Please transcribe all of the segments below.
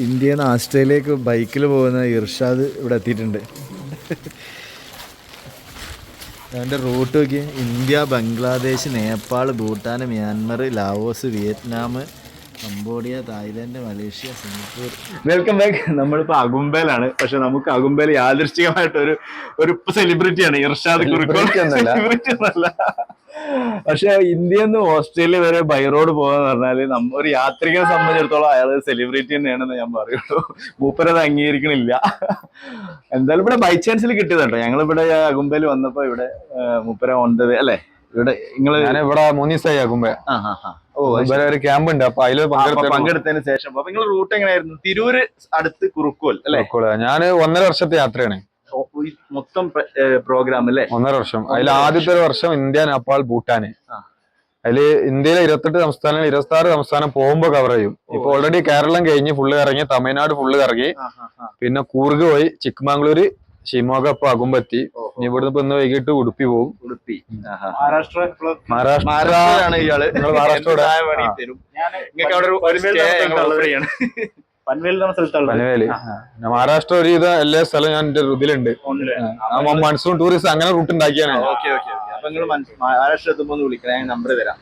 ഇന്ത്യയിൽ നിന്ന് ഓസ്ട്രേലിയക്ക് ബൈക്കിൽ പോകുന്ന ഇർഷാദ് ഇവിടെ എത്തിയിട്ടുണ്ട്. അതിൻ്റെ റൂട്ട് നോക്കി: India, Bangladesh, Nepal, Bhutan, Myanmar, Laos, Vietnam, Cambodia, Thailand, Malaysia, Singapore. Welcome back. നമ്മളിപ്പോൾ അകുംബയിലാണ്. പക്ഷെ നമുക്ക് അകുംബയിൽ യാദൃശ്ചികമായിട്ടൊരു സെലിബ്രിറ്റിയാണ് ഇർഷാദ് കുറുക്കോൾ. സെലിബ്രിറ്റി ഒന്നല്ല, പക്ഷെ ഇന്ത്യയിൽ നിന്ന് ഓസ്ട്രേലിയ വരെ ബൈ റോഡ് പോകാന്ന് പറഞ്ഞാല് ഒരു യാത്രികനെ സംബന്ധിച്ചിടത്തോളം അയാൾ സെലിബ്രിറ്റി തന്നെയാണെന്ന് ഞാൻ പറയുള്ളൂ. മൂപ്പരത് അംഗീകരിക്കണില്ല. എന്തായാലും ഇവിടെ ബൈ ചാൻസിൽ കിട്ടിയതുണ്ടോ. ഞങ്ങളിവിടെ അകുംബയിൽ വന്നപ്പോ ഇവിടെ മൂപ്പര ഓണ്ടത് അല്ലെ. ഇവിടെ ഇവിടെ 3 ദിവസമായി അകുംബ. ഒരു ക്യാമ്പ് ഉണ്ട്, അപ്പൊ അതില് പങ്കെടുത്തതിന് ശേഷം അപ്പൊ നിങ്ങളുടെ റൂട്ട് എങ്ങനെയായിരുന്നു? തിരൂര് അടുത്ത് കുറുക്കോൽ അല്ലെ? ഞാൻ 1.5 വർഷത്തെ യാത്രയാണ് മൊത്തം പ്രോഗ്രാം അല്ലേ? 1.5 വർഷം. അതിൽ ആദ്യത്തെ ഒരു വർഷം ഇന്ത്യ, നേപ്പാൾ, ഭൂട്ടാന്. അതില് ഇന്ത്യയിലെ 28 സംസ്ഥാനങ്ങൾ 26 സംസ്ഥാനം പോകുമ്പോ കവർ ചെയ്യും. ഇപ്പൊ ഓൾറെഡി കേരളം കഴിഞ്ഞ് ഫുള്ള് കറങ്ങി, തമിഴ്നാട് ഫുള്ള് കറങ്ങി, പിന്നെ കൂർഗ് പോയി, ചിക്ക്മംഗ്ലൂര്, ഷിമോഗ, ഇപ്പൊ അകുമ്പെത്തി. ഇനി ഇവിടുന്ന് ഇപ്പൊ ഇന്ന് വൈകിട്ട് ഉടുപ്പി പോകും. ഉടുപ്പി മഹാരാഷ്ട്രയാണ് ഇയാള്. മഹാരാഷ്ട്രയുടെ പൻവേല് മഹാരാഷ്ട്ര ഒരു ഇത് എല്ലാ സ്ഥലം ഞാൻ എന്റെ ഇതിലുണ്ട്. മൺസൂൺ ടൂറിസം അങ്ങനെ റൂട്ട് ഉണ്ടാക്കിയാണ്. മഹാരാഷ്ട്ര എത്തുമ്പോ വിളിക്കണം, ഞാൻ നമ്പർ തരാം.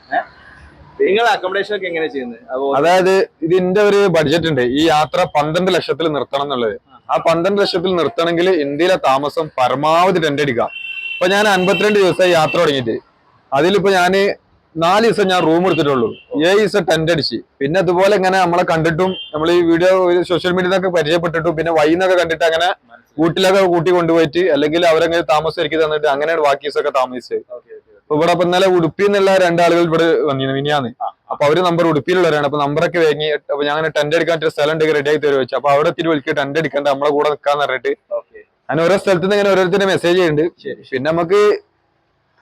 നിങ്ങൾ അക്കോമഡേഷൻ ഒക്കെ എങ്ങനെ ചെയ്യുന്നത്? അതായത് ഇതിന്റെ ഒരു ബഡ്ജറ്റ് ഉണ്ട്. ഈ യാത്ര 12 ലക്ഷത്തിൽ നിർത്തണം എന്നുള്ളത്. ആ 12 ലക്ഷത്തിൽ നിർത്തണമെങ്കിൽ ഇന്ത്യയിലെ താമസം പരമാവധി ടെന്റ് അടിക്കാം. ഇപ്പൊ ഞാൻ 52 ദിവസമായി യാത്ര തുടങ്ങിയിട്ട് അതിലിപ്പോ ഞാന് 4 ദിവസം ഞാൻ റൂം എടുത്തിട്ടുള്ളൂ. 7 ദിവസം ടെന്റ് അടിച്ച്. പിന്നെ അതുപോലെ ഇങ്ങനെ നമ്മളെ കണ്ടിട്ടും നമ്മൾ ഈ വീഡിയോ സോഷ്യൽ മീഡിയയിലൊക്കെ പരിചയപ്പെട്ടിട്ടും പിന്നെ വൈന്നൊക്കെ കണ്ടിട്ട് അങ്ങനെ വീട്ടിലൊക്കെ കൂട്ടി കൊണ്ടുപോയിട്ട് അല്ലെങ്കിൽ അവരെങ്ങനെ താമസം ഒരുക്കി തന്നിട്ട് അങ്ങനെയാണ് ബാക്കി ദിവസമൊക്കെ താമസിച്ചത്. അപ്പൊ ഇവിടെ ഇപ്പൊ ഇന്നലെ ഉടുപ്പിയിൽ നിന്നുള്ള 2 ആളുകൾ ഇവിടെ വന്നിരുന്നു മിനിയാന്ന്. അപ്പൊ അവര് നമ്പർ ഉടുപ്പിയിലുള്ളവരാണ്. അപ്പൊ നമ്പറൊക്കെ വാങ്ങി. അപ്പൊ ഞാൻ ടെന്റ് അടിക്കാൻ സ്ഥലം ഉണ്ടെങ്കിൽ റെഡി ആക്കി തരുവോ വെച്ചു. അപ്പൊ അവിടെ എത്തിയിട്ട് വിളിക്കുക ടെന്റ് അടിക്കണ്ട, നമ്മളെ കൂടെ നിൽക്കാന്ന് പറഞ്ഞിട്ട് അങ്ങനെ ഓരോ സ്ഥലത്ത് നിന്ന് ഇങ്ങനെ ഓരോരുത്തരുടെ മെസ്സേജ് ചെയ്യുന്നുണ്ട്. പിന്നെ നമുക്ക്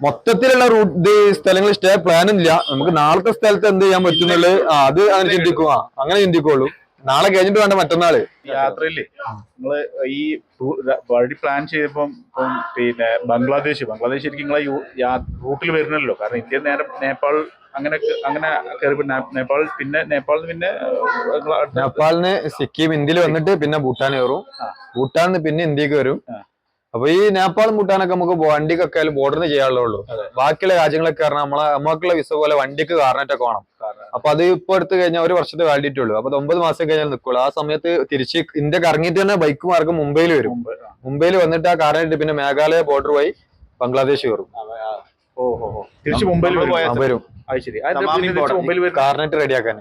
മൊത്തത്തിലുള്ള റൂട്ട് സ്ഥലങ്ങൾ സ്റ്റേ പ്ലാൻ ഇല്ല. നമുക്ക് നാളത്തെ സ്ഥലത്ത് എന്ത് ചെയ്യാൻ പറ്റുന്നുള്ളത് അത് അങ്ങനെ ചിന്തിക്കുക, അങ്ങനെ ചിന്തിക്കുള്ളൂ. നാളെ കഴിഞ്ഞിട്ട് വേണ്ട മറ്റന്നാള് യാത്രയില്ലേ. നമ്മള് ഈ വഴി പ്ലാൻ ചെയ്തപ്പം പിന്നെ ബംഗ്ലാദേശ് ശരിക്കും നിങ്ങളെ റൂട്ടിൽ വരുന്നല്ലോ. കാരണം ഇന്ത്യ നേരെ നേപ്പാൾ അങ്ങനെ കയറി നേപ്പാളിന് സിക്കിം ഇന്ത്യയിൽ വന്നിട്ട് പിന്നെ ഭൂട്ടാൻ കയറും. ഭൂട്ടാനിന്ന് പിന്നെ ഇന്ത്യക്ക് വരും. അപ്പൊ ഈ നേപ്പാളും ഭൂട്ടാനൊക്കെ നമുക്ക് വണ്ടിക്കൊക്കെ ബോർഡറിന് ചെയ്യാനുള്ളൂ. ബാക്കിയുള്ള രാജ്യങ്ങളൊക്കെ കാരണം നമുക്കുള്ള വിസ പോലെ വണ്ടിക്ക് കാർണറ്റൊക്കെ വേണം. അപ്പൊ അത് ഇപ്പൊ എടുത്തു കഴിഞ്ഞാൽ 1 വർഷത്തെ വാലിഡിറ്റി ഉള്ളൂ. അപ്പൊ 9 മാസം കഴിഞ്ഞാൽ നിൽക്കുള്ളൂ. ആ സമയത്ത് തിരിച്ച് ഇന്ത്യ കറങ്ങിയിട്ട് തന്നെ ബൈക്ക് മാർഗം മുംബൈയിൽ വരും. മുംബൈയിൽ വന്നിട്ട് ആ കാർണറ്റ് പിന്നെ മേഘാലയ ബോർഡർ വഴി ബംഗ്ലാദേശ് കയറും. തിരിച്ച് മുംബൈയിൽ വരും കാർണറ്റ് റെഡിയാക്കാൻ.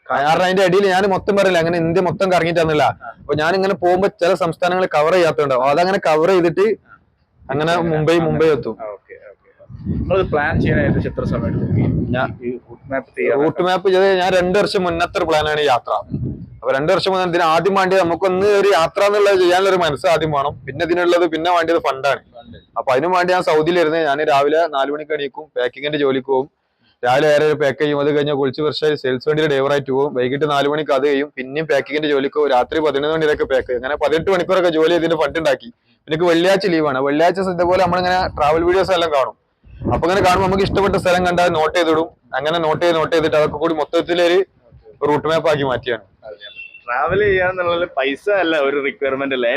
കാരണം അതിന്റെ അടിയിൽ ഞാൻ മൊത്തം പറയില്ല, അങ്ങനെ ഇന്ത്യ മൊത്തം കറങ്ങിയിട്ടൊന്നുമില്ല. അപ്പൊ ഞാൻ ഇങ്ങനെ പോകുമ്പോ ചില സംസ്ഥാനങ്ങൾ കവർ ചെയ്യാത്തുണ്ടാവും. അതങ്ങനെ കവർ ചെയ്തിട്ട് അങ്ങനെ മുംബൈ എത്തും. പ്ലാൻ ചെയ്യാനായിട്ട് എത്ര സമയം റൂട്ട് മാപ്പ് ചെയ്ത് ഞാൻ 2 വർഷം മുന്നത്തെ പ്ലാനാണ് യാത്ര. അപ്പൊ 2 വർഷം മുന്നേ ഇതിന് ആദ്യം വേണ്ടിയത് നമുക്കൊന്ന് ഒരു യാത്ര എന്നുള്ളത് ചെയ്യാനുള്ള ഒരു മനസ്സ് ആദ്യം വേണം. പിന്നെ ഇതിനുള്ളത് പിന്നെ വേണ്ടിയത് ഫണ്ടാണ്. അപ്പൊ അതിനു വേണ്ടി ഞാൻ സൗദിയിലിരുന്ന് ഞാൻ രാവിലെ 4 മണിക്ക് എണീക്കും, പാക്കിങ്ങിന്റെ ജോലിക്ക് പോകും. രാവിലെ വേറെ പാക്ക് ചെയ്യും. അത് കഴിഞ്ഞാൽ കുളിച്ച് വർഷമായി സെയിൽസ് വണ്ടിയിൽ ഡ്രൈവറായിട്ട് പോകും. വൈകിട്ട് 4 മണിക്ക് അത് ചെയ്യും. പിന്നെയും പാക്കിങ്ങിന്റെ ജോലിക്ക് പോകും. രാത്രി 11 മണിയൊക്കെ പാക്ക് ചെയ്യും. അങ്ങനെ 18 മണിക്കൂറൊക്കെ ജോലി ചെയ്തിട്ട് ഫണ്ട് ഉണ്ടാക്കി. എനിക്ക് വെള്ളിയാഴ്ച ലീവാണ്. വെള്ളിയാഴ്ച ഇതേപോലെ നമ്മളിങ്ങനെ ട്രാവൽ വീഡിയോസ് എല്ലാം കാണും. അപ്പൊ അങ്ങനെ കാണുമ്പോൾ നമുക്ക് ഇഷ്ടപ്പെട്ട സ്ഥലം കണ്ടാൽ നോട്ട് ചെയ്തിടും. അങ്ങനെ നോട്ട് ചെയ്തിട്ട് അതൊക്കെ കൂടി മൊത്തത്തിലൊരു റൂട്ട് മാപ്പ് ആക്കി മാറ്റിയാണ്. ട്രാവൽ ചെയ്യാന്നുള്ള പൈസ അല്ല ഒരു റിക്വയർമെന്റ് അല്ല,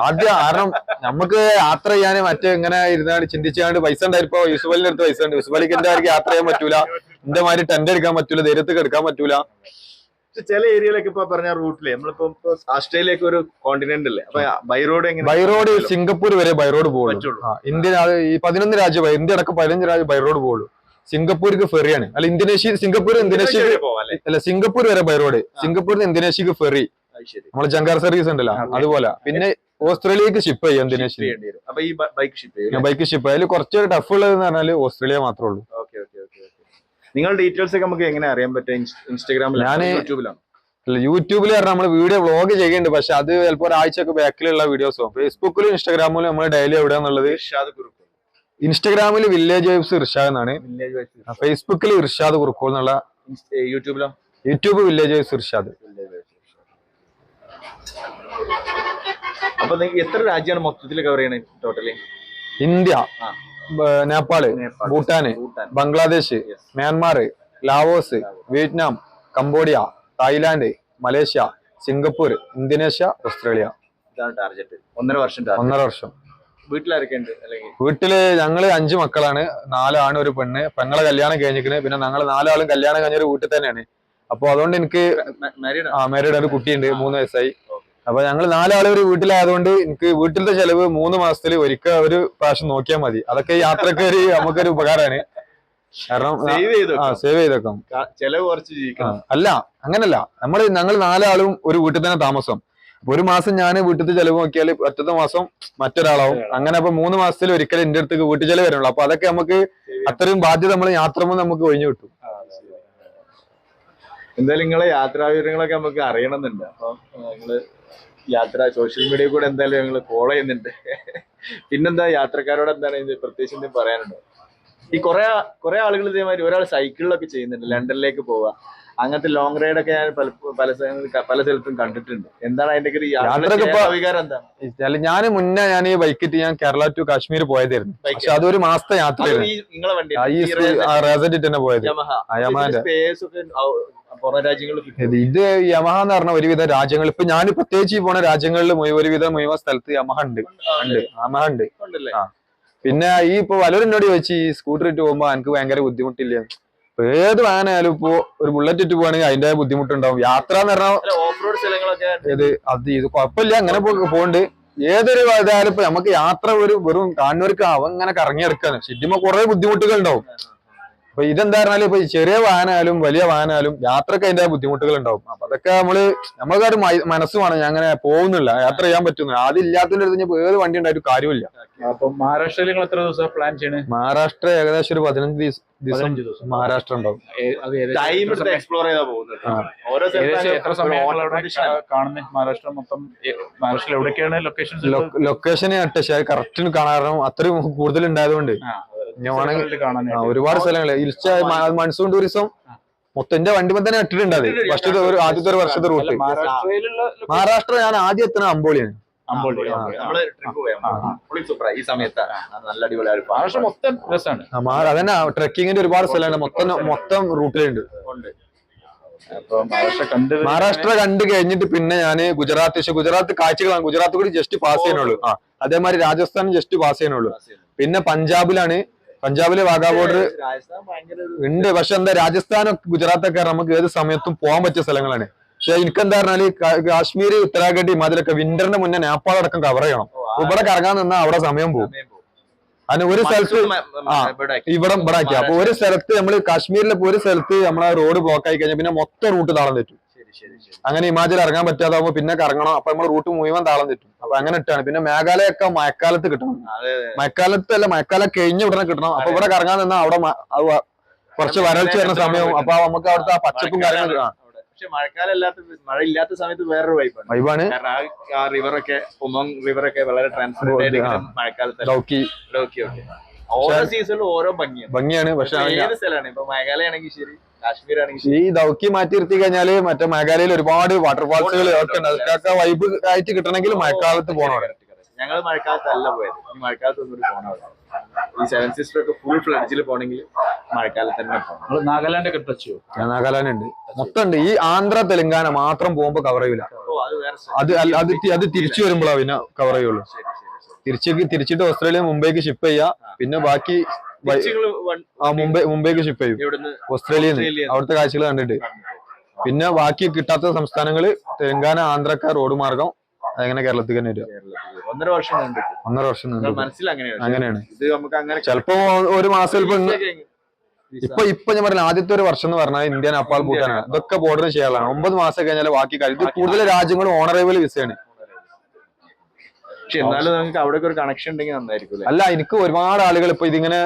ആദ്യം. കാരണം നമുക്ക് യാത്ര ചെയ്യാൻ മറ്റേ ഇങ്ങനെ ഇരുന്നാണ് ചിന്തിച്ചാണ്ട് പൈസ ഉണ്ടായിരിപ്പോ യൂസുഫലിന്റെ അടുത്ത് പൈസ ഉണ്ട്. യൂസുഫലിക്ക് എന്റെ ആർക്ക് യാത്ര ചെയ്യാൻ പറ്റൂല, എന്റെ മാതിരി ടെന്റ് എടുക്കാൻ പറ്റൂല, ധൈര്യത്തിൽ എടുക്കാൻ പറ്റൂല. ചില ഏരിയയിലൊക്കെ ഇപ്പൊ പറഞ്ഞ റൂട്ടില് നമ്മളിപ്പോ ഓസ്ട്രേലിയക്ക് ഒരു കോണ്ടിനെന്റ് അല്ലേ, അപ്പൊ ബൈ റോഡ് സിംഗപ്പൂർ വരെ ബൈ റോഡ് പോകുള്ളൂ. ഇന്ത്യ ഈ 11 രാജ്യം, ഇന്ത്യ അടക്കം 15 രാജ്യം ബൈ റോഡ് പോകുള്ളൂ. സിംഗപ്പൂർക്ക് ഫെറിയാണ്. അല്ല ഇന്തോനേഷ്യ, സിംഗപ്പൂർ അല്ല സിംഗപ്പൂർ വരെ ബൈ റോഡ്. സിംഗപ്പൂരിന് ഇന്തോനേഷ്യക്ക് ഫെറി, നമ്മള് ജങ്കാർ സർവീസ് ഉണ്ടല്ലോ അതുപോലെ. പിന്നെ ഓസ്ട്രേലിയക്ക് ഷിപ്പ് ചെയ്യാം ഇന്തോനേഷ്യ. ബൈക്ക് ഷിപ്പ് അതിൽ കുറച്ച് ടഫ് ഉള്ളതെന്ന് പറഞ്ഞാൽ ഓസ്ട്രേലിയ മാത്രമേ ഉള്ളൂ. നിങ്ങളുടെ ഡീറ്റെയിൽസ് ഒക്കെ നമുക്ക് എങ്ങനെ അറിയാൻ പറ്റും? ഇൻസ്റ്റാഗ്രാമിൽ, യൂട്യൂബിൽ പറഞ്ഞാൽ നമ്മൾ വീഡിയോ വ്ളോഗ് ചെയ്യുന്നുണ്ട്. പക്ഷെ അത് ചിലപ്പോൾ ഒരാഴ്ചയൊക്കെ ബാക്കിലുള്ള വീഡിയോസ് പോകും. ഫേസ്ബുക്കിലും ഇൻസ്റ്റാഗ്രാമിലും നമ്മൾ ഡെയിലി എവിടെയാന്നുള്ളത്. ഇൻസ്റ്റാഗ്രാമിൽ വില്ലേജ് വൈബ്സ് ഇർഷാദ് എന്നാണ്, ഫേസ്ബുക്കിൽ ഇർഷാദ് കുറുക്കോൾ എന്നുള്ള, യൂട്യൂബ് വില്ലേജ് വൈബ്സ് ഇർഷാദ്. അപ്പൊ എത്ര രാജ്യമാണ് മൊത്തത്തിൽ കവർ ചെയ്യണേ totally? India, Nepal, Bhutan, Bangladesh, Myanmar, Laos, Vietnam, Cambodia, Thailand, Malaysia, Singapore, Indonesia, Australia. ഇതാണ് ടാർഗറ്റ്. 1.5 വർഷം. 1.5 വർഷം. വീട്ടിലാരൊക്കെ ഉണ്ട്? അല്ലെങ്കിൽ വീട്ടില് ഞങ്ങള് 5 മക്കളാണ്, 4 ആണ്, ഒരു പെണ്ണ്. പെങ്ങളെ കല്യാണം കഴിഞ്ഞിരിക്കണ്. പിന്നെ ഞങ്ങൾ 4 ആളും കല്യാണം കഴിഞ്ഞൊരു വീട്ടിൽ തന്നെയാണ്. അപ്പൊ അതുകൊണ്ട് എനിക്ക് മാരീഡ് ഒരു കുട്ടിയുണ്ട്, 3 വയസ്സായി. അപ്പൊ ഞങ്ങൾ 4 ആള് ഒരു വീട്ടിലായതുകൊണ്ട് എനിക്ക് വീട്ടിലത്തെ ചെലവ് 3 മാസത്തിൽ ഒരിക്കൽ ഒരു പ്രാവശ്യം നോക്കിയാൽ മതി. അതൊക്കെ യാത്രക്ക് നമുക്കൊരു ഉപകാരമാണ്. കാരണം സേവ് ചെയ്തേക്കാം. ചെലവ് കുറച്ച് ജീവിക്കണം. അല്ല, അങ്ങനല്ല. ഞങ്ങൾ 4 ആളും ഒരു വീട്ടിൽ തന്നെ താമസം. ഒരു മാസം ഞാൻ വീട്ടിൽ ചെലവ് നോക്കിയാൽ ഒറ്റത്തെ മാസം മറ്റൊരാളാവും. അങ്ങനെ അപ്പൊ 3 മാസത്തിൽ ഒരിക്കലും എന്റെ അടുത്തേക്ക് വീട്ടു ചെലവ് വരുള്ളൂ. അപ്പൊ അതൊക്കെ നമുക്ക് അത്രയും ബാധ്യത നമ്മൾ യാത്ര നമുക്ക് ഒഴിഞ്ഞു കിട്ടും. എന്തായാലും നിങ്ങളെ യാത്രാ വിവരങ്ങളൊക്കെ നമുക്ക് അറിയണമെന്നുണ്ട്. അപ്പൊ നിങ്ങള് യാത്ര സോഷ്യൽ മീഡിയ കൂടെ എന്തായാലും ഞങ്ങൾ ഫോളോ ചെയ്യുന്നുണ്ട്. പിന്നെന്താ, യാത്രക്കാരോട് എന്താണ് പ്രത്യേകിച്ച് എന്തെങ്കിലും പറയാനുണ്ടോ? ഈ കുറെ ആളുകൾ ഇതേമാതിരി ഒരാൾ സൈക്കിളിലൊക്കെ ചെയ്യുന്നുണ്ട്, ലണ്ടനിലേക്ക് പോവുക, അങ്ങനത്തെ ലോങ് റൈഡ് ഒക്കെ ഞാൻ പല സ്ഥലത്തും കണ്ടിട്ടുണ്ട്. എന്താണ് അതിന്റെ വികാരം? എന്താണ്? ഞാൻ മുന്നേ ഈ ബൈക്കിട്ട് ഞാൻ കേരള ടു കാശ്മീർ പോയതായിരുന്നു. പക്ഷെ അതൊരു മാസത്തെ യാത്രയായിരുന്നു. നിങ്ങളെ വണ്ടി തന്നെ പോയത് പുറം രാജ്യങ്ങളിൽ ഇത് യമഹ എന്ന് പറഞ്ഞ ഒരുവിധ രാജ്യങ്ങൾ, ഇപ്പൊ ഞാൻ പ്രത്യേകിച്ച് പോണ രാജ്യങ്ങളിൽ ഒരുവിധം മുഴുവൻ സ്ഥലത്ത് യമഹ ഉണ്ട്. പിന്നെ ഈ ഇപ്പൊ പലരും എന്നോട് ചോദിച്ചു ഈ സ്കൂട്ടർ ഇട്ട് പോകുമ്പോ എനിക്ക് ഭയങ്കര ബുദ്ധിമുട്ടില്ല. ഏത് വാഹനമായാലും ഇപ്പൊ ഒരു ബുള്ളറ്റ് ഇട്ട് പോവാണെങ്കിൽ അതിന്റെ ബുദ്ധിമുട്ടുണ്ടാവും. യാത്ര എന്ന് പറഞ്ഞാൽ ഇത് കുഴപ്പമില്ല, അങ്ങനെ പോകണ്ട്. ഏതൊരു ഇതായാലും ഇപ്പൊ നമുക്ക് യാത്ര വെറും കാണുന്നവർക്ക് അങ്ങനെ കറങ്ങിയെടുക്കാണ്. ശരിക്കും കുറെ ബുദ്ധിമുട്ടുകൾ ഉണ്ടാവും. അപ്പൊ ഇതെന്താ പറഞ്ഞാല് ഇപ്പൊ ചെറിയ വാഹനമായാലും വലിയ വാഹനമായാലും യാത്രക്ക് അതിന്റെ ബുദ്ധിമുട്ടുകൾ ഉണ്ടാവും. അപ്പൊ അതൊക്കെ നമ്മൾക്കൊരു മനസ്സുമാണ്. ഞാൻ അങ്ങനെ പോകുന്നില്ല, യാത്ര ചെയ്യാൻ പറ്റുന്നില്ല. അതില്ലാത്തതിന്റെ അടുത്ത് ഏത് വണ്ടി ഉണ്ടായിട്ട് കാര്യമില്ല. അപ്പൊ മഹാരാഷ്ട്രയിൽ നിങ്ങൾ എത്ര ദിവസം പ്ലാൻ ചെയ്യണേ? മഹാരാഷ്ട്ര ഏകദേശം ഒരു 15 ദിവസം മഹാരാഷ്ട്ര ഉണ്ടാവും. എക്സ്പ്ലോർ ചെയ്താ പോകുന്നത്. എത്ര സമയം കാണുന്നത് മഹാരാഷ്ട്ര മൊത്തം? മഹാരാഷ്ട്രയിൽ എവിടെയൊക്കെയാണ് ലൊക്കേഷൻ പക്ഷേ കറക്റ്റ് കാണാറും അത്രയും കൂടുതൽ ഉണ്ടായതുകൊണ്ട് ഒരുപാട് സ്ഥലങ്ങള് മൺസൂൺ ടൂറിസം മൊത്തം എന്റെ വണ്ടിമ തന്നെ ഇട്ടിട്ടുണ്ട്. അത് ഫസ്റ്റ് ആദ്യത്തെ ഒരു വർഷത്തെ റൂട്ട്. മഹാരാഷ്ട്ര ഞാൻ ആദ്യം എത്തുന്ന അമ്പോളിയാണ്. ഈ സമയത്ത് നല്ല അടിപൊളിയാണ്. മഹാരാഷ്ട്ര മൊത്തം രസമാണ്. അതന്നെ ട്രെക്കിങ്ങിന്റെ ഒരുപാട് സ്ഥലമാണ് മൊത്തം റൂട്ടിലുണ്ട്. മഹാരാഷ്ട്ര കണ്ടു കഴിഞ്ഞിട്ട് പിന്നെ ഞാൻ ഗുജറാത്ത് കാഴ്ചകളാണ്. ഗുജറാത്ത് കൂടി ജസ്റ്റ് പാസ് ചെയ്യാനുള്ളൂ. അതേമാതിരി രാജസ്ഥാൻ ജസ്റ്റ് പാസ് ചെയ്യാനുള്ളൂ. പിന്നെ പഞ്ചാബിലെ വാഗാ ബോർഡർ ഉണ്ട്. പക്ഷെ എന്താ, രാജസ്ഥാനും ഗുജറാത്തൊക്കെ നമുക്ക് ഏത് സമയത്തും പോകാൻ പറ്റിയ സ്ഥലങ്ങളാണ്. പക്ഷെ എനിക്കെന്താ പറഞ്ഞാല് കാശ്മീർ, ഉത്തരാഖണ്ഡ്, ഹിമാചലൊക്കെ വിന്ററിന്റെ മുന്നേ നേപ്പാൾ അടക്കം കവർ ചെയ്യണം. ഇവിടെ കറങ്ങാൻ നിന്നാൽ അവിടെ സമയം പോകും. അതിന് ഒരു സ്ഥലത്ത് ഇവിടെ ആക്കി. അപ്പൊ ഒരു സ്ഥലത്ത് നമ്മള് കാശ്മീരിലെ ഒരു സ്ഥലത്ത് നമ്മളെ റോഡ് ബ്ലോക്ക് ആയി കഴിഞ്ഞാൽ പിന്നെ മൊത്തം റൂട്ട് താളം തെറ്റും. അങ്ങനെ ഹിമാചൽ ഇറങ്ങാൻ പറ്റാതാവുമ്പോ പിന്നെ കറങ്ങണം. അപ്പൊ നമ്മൾ റൂട്ട് മുഴുവൻ താളം തെറ്റും. അപ്പൊ അങ്ങനെ ഇട്ടാണ്. പിന്നെ മേഘാലയൊക്കെ മഴക്കാലത്ത് കിട്ടണം. മഴക്കാലം കഴിഞ്ഞ ഉടനെ കിട്ടണം. അപ്പൊ ഇവിടെ കറങ്ങാൻ നിന്നാൽ അവിടെ കുറച്ച് വരൾച്ച വരുന്ന സമയവും. അപ്പൊ നമുക്ക് അവിടുത്തെ ആ പച്ചപ്പും കാര്യങ്ങളും. പക്ഷെ മഴ ഇല്ലാത്ത സമയത്ത് വേറൊരു വൈബാണ്. ആ റിവറൊക്കെ ഉമംഗ് റിവറൊക്കെ വളരെ ട്രാൻസ്പെറന്റ് മഴക്കാലത്ത്. ഓരോ സീസണിലും ഓരോ ഭംഗിയാണ്. പക്ഷെ ഏത് സ്ഥലമാണ് ഇപ്പൊ മേഘാലയ ആണെങ്കിൽ ശരി, കാശ്മീർ ആണെങ്കിൽ ഈ ദൗക്കി മാറ്റി നിർത്തി കഴിഞ്ഞാല് മറ്റേ മേഘാലയയിൽ ഒരുപാട് വാട്ടർഫാൾസുകൾ ഒക്കെ ഉണ്ട്. അതൊക്കെ വൈബ് ആയിട്ട് കിട്ടണമെങ്കിൽ മഴക്കാലത്ത് പോകണം. ഞങ്ങൾ മഴക്കാലത്തല്ല പോയത്. ഈ മഴക്കാലത്ത് ഒന്നും പോകണം. ഈ 7 സിസ്റ്റർ ഒക്കെ ഫുൾ ഫ്ലഡ്ജിൽ പോകണമെങ്കിൽ മഴക്കാലത്ത് തന്നെ പോകണം. നാഗാലാൻഡ് ഒക്കെ ടച്ച് ചെയ്യും. നാഗാലാൻഡ് ഉണ്ട്, മൊത്തം ഉണ്ട്. ഈ ആന്ധ്ര തെലങ്കാന മാത്രം പോകുമ്പോ കവർ ചെയ്യൂല. അത് തിരിച്ചു വരുമ്പോഴാണ് പിന്നെ കവർ ചെയ്യുള്ളൂ. തിരിച്ചിട്ട് ഓസ്ട്രേലിയ മുംബൈക്ക് ഷിപ്പ് ചെയ്യാ. പിന്നെ ബാക്കി മുംബൈക്ക് ഷിപ്പ് ചെയ്യും ഓസ്ട്രേലിയയിൽ നിന്ന്. അവിടുത്തെ കാഴ്ചകൾ കണ്ടിട്ട് പിന്നെ ബാക്കി കിട്ടാത്ത സംസ്ഥാനങ്ങള് തെലങ്കാന, ആന്ധ്രക്ക റോഡ് മാർഗം അങ്ങനെ കേരളത്തിൽ തന്നെ വരിക. 1.5 വർഷം അങ്ങനെയാണ്. ചിലപ്പോ ഒരു മാസം ഇപ്പൊ ഞാൻ പറഞ്ഞ ആദ്യത്തെ ഒരു വർഷം എന്ന് പറഞ്ഞാൽ ഇന്ത്യ, നേപ്പാൾ, ഭൂട്ടാനാണ്. ഇതൊക്കെ ബോർഡർ ചെയ്യാനാണ്. 9 മാസം കഴിഞ്ഞാൽ ബാക്കി കാര്യം. ഇത് കൂടുതൽ രാജ്യങ്ങളും ഓണറേബിൾ വിസയാണ്. പക്ഷെ എന്നാലും നമുക്ക് അവിടെ ഒരു കണക്ഷൻ ഉണ്ടെങ്കിൽ നന്നായിരിക്കും. അല്ല, എനിക്ക് ഒരുപാട് ആളുകൾ ഇപ്പൊ ഇതിങ്ങനെ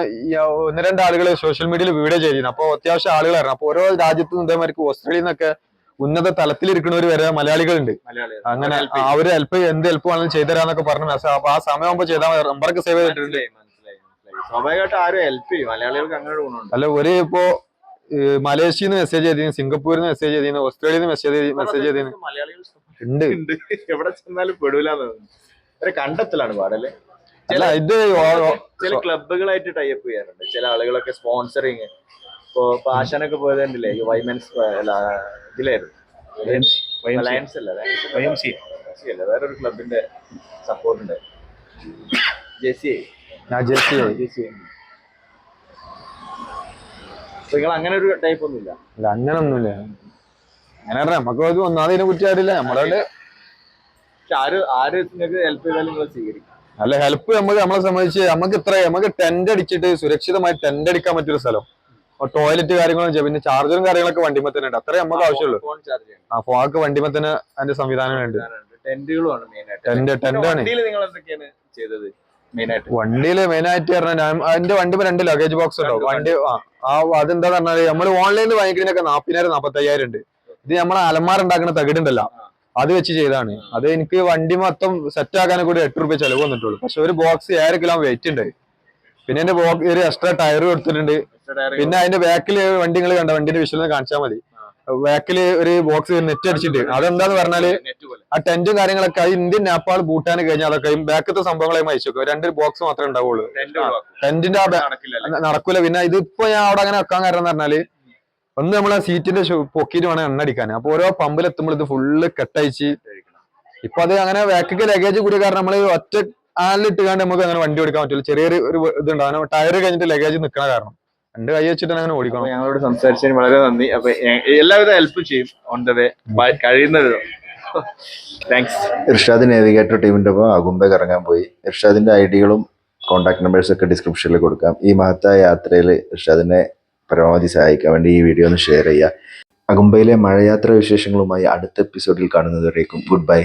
1-2 ആളുകൾ സോഷ്യൽ മീഡിയയിൽ വീഡിയോ ചെയ്യുന്നു. അപ്പൊ അത്യാവശ്യം ആളുകളായിരുന്നു. അപ്പൊ ഓരോ രാജ്യത്തും ഇതേമാതിരി ഓസ്ട്രേലിയയിൽ നിന്നൊക്കെ ഉന്നത തലത്തിലിരിക്കുന്നവർ വരെ മലയാളികളുണ്ട്. അങ്ങനെ അവര് എന്ത് ഹെൽപ്പ് വേണമെങ്കിലും ചെയ്തുതരാന്നൊക്കെ പറഞ്ഞു മെസ്സേജ്. അപ്പൊ ആ സമയമാകുമ്പോ ചെയ്താൽ നമ്പറൊക്കെ സേവ് ചെയ്തിട്ടുണ്ട്. സ്വാഭാവികമായിട്ട് ആരും ഹെൽപ്പ് ചെയ്യും. മലയാളികൾക്ക് അങ്ങനെ ഗുണമുണ്ട്. അല്ല, ഇപ്പോ മലേഷ്യയിൽ നിന്ന് മെസ്സേജ് ചെയ്തിരുന്നു, സിംഗപ്പൂരിൽ നിന്ന് മെസ്സേജ് ചെയ്തിരുന്നു, ഓസ്ട്രേലിയയിൽ നിന്ന് മെസ്സേജ് ചെയ്തിരുന്നു. ഉണ്ട്. എവിടെ ചെന്നാലും പെടൂലെന്ന് കണ്ടെത്തലാണ് പാടല്ലേ. ചില ക്ലബുകളായിട്ട് ടൈപ്പ് ചെയ്യാറുണ്ട്. ചില ആളുകളൊക്കെ സ്പോൺസറിങ്. ഇപ്പൊ ആശാനൊക്കെ പോയതല്ലേ ഈ വൈമെൻസ് ഇതിലായിരുന്നു. അലയൻസ് അല്ല YMC അല്ല വേറൊരു ക്ലബിന്റെ സപ്പോർട്ട് ഉണ്ട് ജെസി ഞാൻ ജെസ്സി നിങ്ങൾ അങ്ങനെ ഒരു ടൈപ്പ് ഒന്നുമില്ല. അല്ല അങ്ങനൊന്നുമില്ല. അങ്ങനെ പറഞ്ഞാ നമുക്ക് അത് ഒന്നാമത് ഇതിനെ കുറിച്ച് അറിയില്ല. നമ്മളെ പക്ഷെ ആര് നിങ്ങൾക്ക് ഹെൽപ്പ് ചെയ്താലും നിങ്ങൾ സ്വീകരിക്കും. അല്ല ഹെൽപ്പ് നമ്മളെ സംബന്ധിച്ച് നമുക്ക് ടെന്റ് അടിച്ചിട്ട് സുരക്ഷിതമായി ടെന്റ് അടിക്കാൻ പറ്റിയൊരു സ്ഥലം, ടോയ്ലറ്റ് കാര്യങ്ങളും പിന്നെ ചാർജറും കാര്യങ്ങളൊക്കെ വണ്ടിമേ തന്നെ ഉണ്ട്. അത്രേ നമുക്ക് ആവശ്യമുള്ളൂ. ഫോൺ ചാർജ് ചെയ്യണം. ആ ഫോക്ക് വണ്ടിമേ തന്നെ അതിന്റെ സംവിധാനമുണ്ട്. ടെന്റുകളുമാണ് മെയിൻ ആയിട്ട്. ടെന്റ് ആണ്. വണ്ടിയിൽ നിങ്ങൾ എന്തൊക്കെയാണ് ചെയ്തത് മെയിൻ ആയിട്ട്? വണ്ടിയില് മെയിൻ ആയിട്ട് പറഞ്ഞാൽ അതിന്റെ വണ്ടിമേ 2 ലഗേജ് ബോക്സ് ഉണ്ടാവും. വണ്ടി അതെന്താ പറഞ്ഞാല് നമ്മള് ഓൺലൈനിൽ വാങ്ങിക്കുന്നതിനൊക്കെ 40,000-45,000 ഉണ്ട്. ഇത് നമ്മളെ അലമാറുണ്ടാക്കുന്ന തകിടുണ്ടല്ലോ, അത് വെച്ച് ചെയ്താണ്. അത് എനിക്ക് വണ്ടി മൊത്തം സെറ്റ് ആക്കാനൊക്കെ കൂടി 8 രൂപ ചെലവ് വന്നിട്ടുള്ളൂ. പക്ഷെ ഒരു ബോക്സ് 7 കിലോ വെയിറ്റ് ഉണ്ട്. പിന്നെ എന്റെ ഒരു എക്സ്ട്രാ ടയർ കൊടുത്തിട്ടുണ്ട്. പിന്നെ അതിന്റെ ബാക്കില് വണ്ടി നിങ്ങൾ കണ്ട വണ്ടിന്റെ വിഷ്വലിൽ കാണിച്ചാൽ മതി. ബാക്കില് ഒരു ബോക്സ് നെറ്റ് അടിച്ചിട്ട് അതെന്താന്ന് പറഞ്ഞാല് ആ ടെന്റും കാര്യങ്ങളൊക്കെ ഇന്ത്യൻ നേപ്പാൾ ഭൂട്ടാൻ കഴിഞ്ഞാൽ അതൊക്കെ ബാക്കത്തെ സംഭവങ്ങളെ അയച്ചു വെക്കും. 2 ബോക്സ് മാത്രമേ ഉണ്ടാവുള്ളൂ. ടെന്റിന്റെ നടക്കൂല. പിന്നെ ഇതിപ്പോ ഞാൻ അവിടെ അങ്ങനെ വെക്കാൻ കാരണം എന്ന് പറഞ്ഞാല് ഒന്ന് നമ്മളെ സീറ്റിന്റെ പൊക്കിയിട്ട് വേണം എണ്ണ അടിക്കാൻ. അപ്പൊ ഓരോ പമ്പിൽ എത്തുമ്പോൾ ഇത് ഫുള്ള് കെട്ടയച്ച് ഇപ്പൊ അത് അങ്ങനെ ബാക്കിക്ക് ലഗേജ് കൂടിയ കാരണം നമ്മള് ഒറ്റ ആലിട്ടുകാണ്ട് നമുക്ക് അങ്ങനെ വണ്ടി ഓടിക്കാൻ പറ്റില്ല. ചെറിയൊരു ഇതുണ്ടാവും. ടയർ കഴിഞ്ഞിട്ട് ലഗേജ് നിൽക്കണ കാരണം 2 കൈ വെച്ചിട്ട് അങ്ങനെ ഓടിക്കണം. ഞങ്ങളോട് സംസാരിച്ചതിന് വളരെ നന്ദി. അപ്പൊ എല്ലാവിധ ഹെൽപ്പും ചെയ്യും ഓൺ ദ വേ കഴിയുന്ന വിധം. താങ്ക്സ്. ഇർഷാദ് നേവിഗേറ്റർ ടീമിന്റെ ഒപ്പം അകുംബയ്ക്ക് ഇറങ്ങാൻ പോയി. ഇർഷാദിന്റെ ഐഡികളും കോൺടാക്ട് നമ്പേഴ്സും ഒക്കെ ഡിസ്ക്രിപ്ഷനിൽ കൊടുക്കാം. ഈ മഹത്തായ യാത്രയിൽ ഇർഷാദിനെ പരമാവധി സഹായിക്കാൻ വേണ്ടി ഈ വീഡിയോ ഒന്ന് ഷെയർ ചെയ്യുക. അകുംബയിലെ മഴയാത്ര വിശേഷങ്ങളുമായി അടുത്ത എപ്പിസോഡിൽ കാണുന്നതുവരേക്കും ഗുഡ് ബൈ.